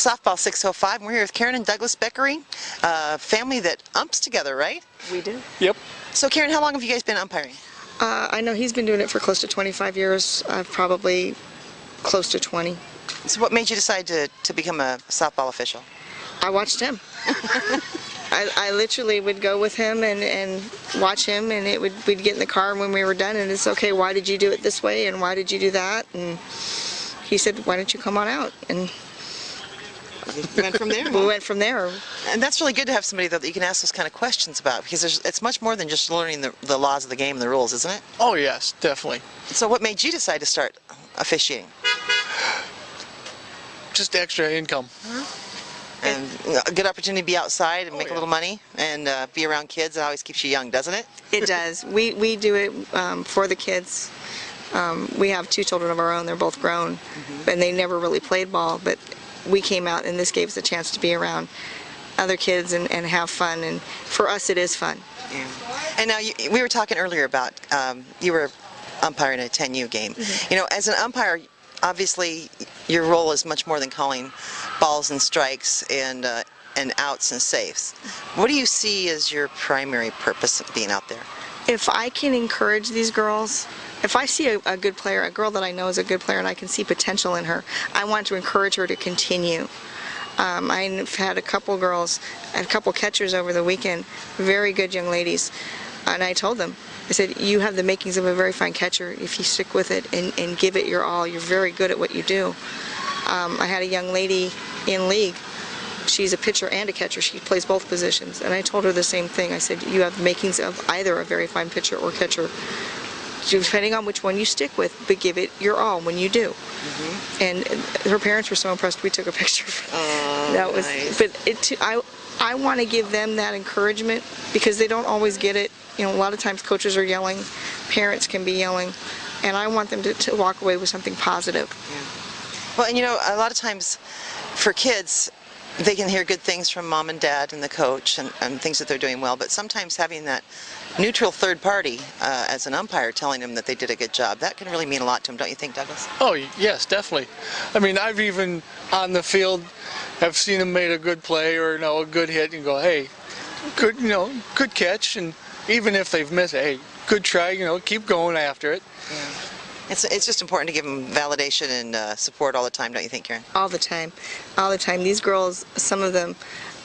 Softball 605, and we're here with Karin and Douglas Beckering, a family that umps together, right? We do. Yep. So Karin, how long have you guys been umpiring? I know he's been doing it for close to 25 years. I've probably close to 20. So what made you decide to become a softball official? I watched him. I literally would go with him and watch him, and we'd get in the car when we were done, and it's okay, why did you do it this way, and why did you do that? And he said, why don't you come on out? And we went from there. We went from there. And that's really good to have somebody that you can ask those kind of questions about, because it's much more than just learning the laws of the game and the rules, isn't it? Oh yes, definitely. So what made you decide to start officiating? Just extra income. And a good opportunity to be outside and make a little money and be around kids. It always keeps you young, doesn't it? It does. We do it for the kids. We have 2 children of our own. They're both grown, and they never really played ball, but we came out and this gave us a chance to be around other kids and have fun, and for us it is fun. Yeah. And now we were talking earlier about you were umpiring a 10U game. You know, as an umpire, obviously your role is much more than calling balls and strikes and outs and safes. What do you see as your primary purpose of being out there? If I can encourage these girls, if I see a good player, a girl that I know is a good player and I can see potential in her, I want to encourage her to continue. I've had a couple girls, a couple catchers over the weekend, very good young ladies, and I told them, I said, you have the makings of a very fine catcher if you stick with it and give it your all. You're very good at what you do. I had a young lady in league. She's a pitcher and a catcher. She plays both positions. And I told her the same thing. I said, you have the makings of either a very fine pitcher or catcher, depending on which one you stick with, but give it your all when you do. And her parents were so impressed we took a picture. That was nice. But I want to give them that encouragement because they don't always get it. You know, a lot of times coaches are yelling, parents can be yelling, and I want them to walk away with something positive. Yeah. Well, and you know, a lot of times for kids, they can hear good things from mom and dad and the coach and things that they're doing well, but sometimes having that neutral third party as an umpire telling them that they did a good job, that can really mean a lot to them, don't you think, Douglas? Oh yes, definitely. I mean, I've even on the field have seen them made a good play or a good hit and go, hey, good, good catch, and even if they've missed it, hey, good try, keep going after it. Yeah. It's just important to give them validation and support all the time, don't you think, Karin? All the time. All the time. These girls, some of them,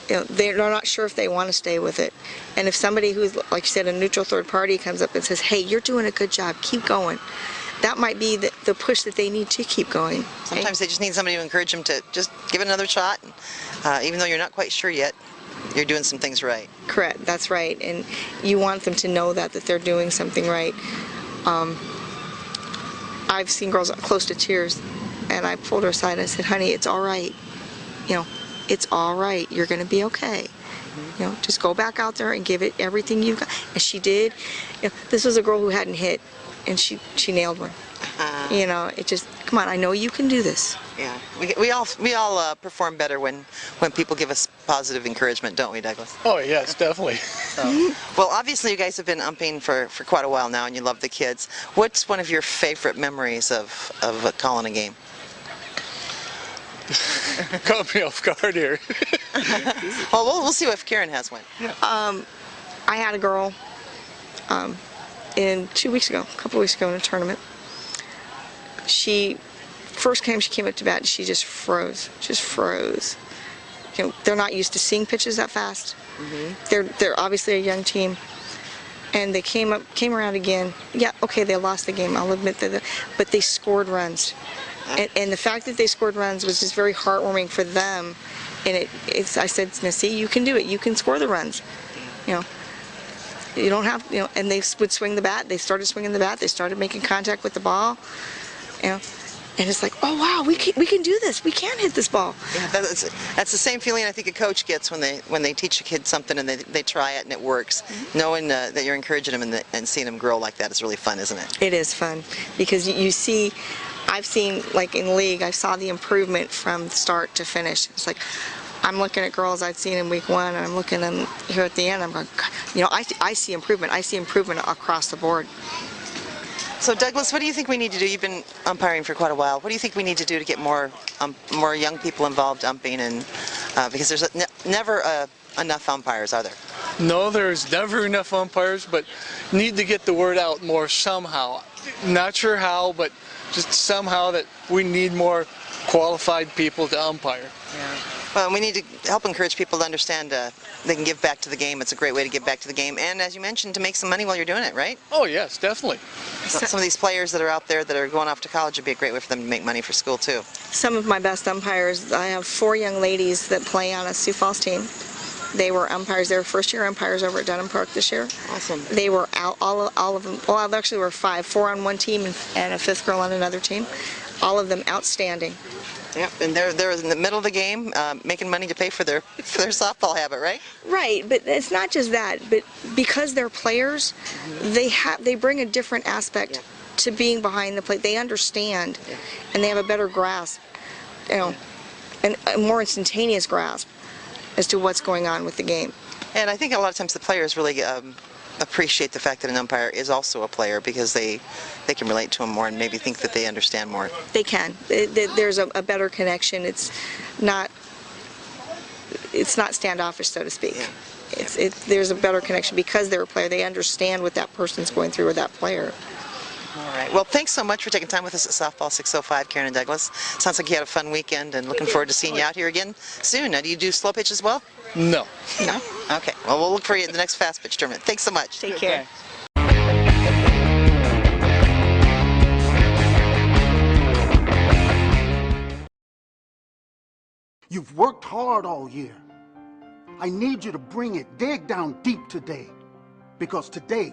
they're not sure if they want to stay with it. And if somebody who's, like you said, a neutral third party comes up and says, hey, you're doing a good job, keep going, that might be the push that they need to keep going. Sometimes they just need somebody to encourage them to just give it another shot, even though you're not quite sure yet. You're doing some things right. Correct, that's right. And you want them to know that they're doing something right. I've seen girls close to tears, and I pulled her aside and I said, honey, it's all right. It's all right. You're going to be okay. Just go back out there and give it everything you've got. And she did. This was a girl who hadn't hit, and she nailed one. It just, come on, I know you can do this. Yeah, we all perform better when people give us positive encouragement, don't we, Douglas? Oh yes, definitely. Well, obviously you guys have been umping for quite a while now, and you love the kids. What's one of your favorite memories of calling a game? Caught me off guard here. Well, we'll see if Karin has one. Yeah. I had a girl a couple weeks ago in a tournament. First time she came up to bat, she just froze. They're not used to seeing pitches that fast. They're obviously a young team, and they came around again. Yeah, okay, they lost the game, I'll admit that, but they scored runs, and the fact that they scored runs was just very heartwarming for them. And I said, now see, you can do it. You can score the runs. You don't have, and they would swing the bat. They started swinging the bat. They started making contact with the ball. And it's like, oh wow, we can do this. We can hit this ball. Yeah, that's the same feeling I think a coach gets when they teach a kid something and they try it and it works. Knowing that you're encouraging them and seeing them grow like that is really fun, isn't it? It is fun because you see, I've seen, like in league, I saw the improvement from start to finish. It's like, I'm looking at girls I'd seen in week 1, and I'm looking at them here at the end. I'm going, I see improvement. I see improvement across the board. So Douglas, what do you think we need to do? You've been umpiring for quite a while. What do you think we need to do to get more young people involved umping? And because there's never enough umpires, are there? No, there's never enough umpires, but need to get the word out more somehow. Not sure how, but just somehow that we need more qualified people to umpire. Yeah. Well, we need to help encourage people to understand they can give back to the game. It's a great way to give back to the game, and as you mentioned, to make some money while you're doing it, right? Oh yes, definitely. Some of these players that are out there that are going off to college would be a great way for them to make money for school too. Some of my best umpires, I have 4 young ladies that play on a Sioux Falls team. They were umpires. They were first-year umpires over at Dunham Park this year. Awesome. They were out, all of them. Well, actually, there were 5, 4 on one team and a 5th girl on another team. All of them outstanding. Yep, and they're in the middle of the game, making money to pay for their softball habit, right? Right, but it's not just that. But because they're players, they bring a different aspect to being behind the plate. They understand, and they have a better grasp, and a more instantaneous grasp as to what's going on with the game. And I think a lot of times the players really appreciate the fact that an umpire is also a player because they can relate to him more and maybe think that they understand more. They can. There's a better connection. It's not standoffish, so to speak. Yeah. There's a better connection because they're a player. They understand what that person's going through with that player. All right. Well, thanks so much for taking time with us at Softball 605, Karin and Douglas. Sounds like you had a fun weekend and looking forward to seeing you out here again soon. Now, do you do slow pitch as well? No. No? Okay. Well, we'll look for you at the next Fast Pitch tournament. Thanks so much. Take care. You've worked hard all year. I need you to bring it, dig down deep today. Because today,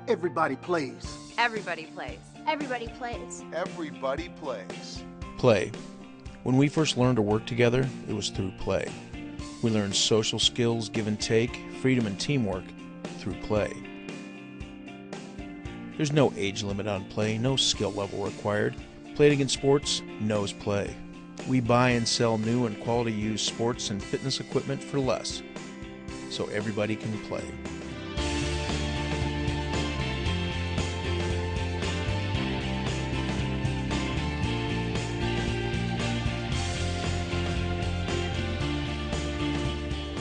everybody plays. Everybody plays. Everybody plays. Everybody plays. Play. When we first learned to work together, it was through play. We learned social skills, give and take, freedom and teamwork through play. There's no age limit on play, no skill level required. Play It Again Sports knows play. We buy and sell new and quality used sports and fitness equipment for less, so everybody can play.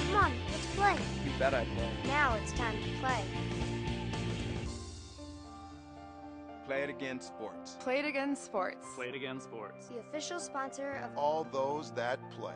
Come on, let's play. You bet I play. Now it's time to play. Play It Again Sports. Play It Again Sports. Play It Again Sports. The official sponsor of All those that play.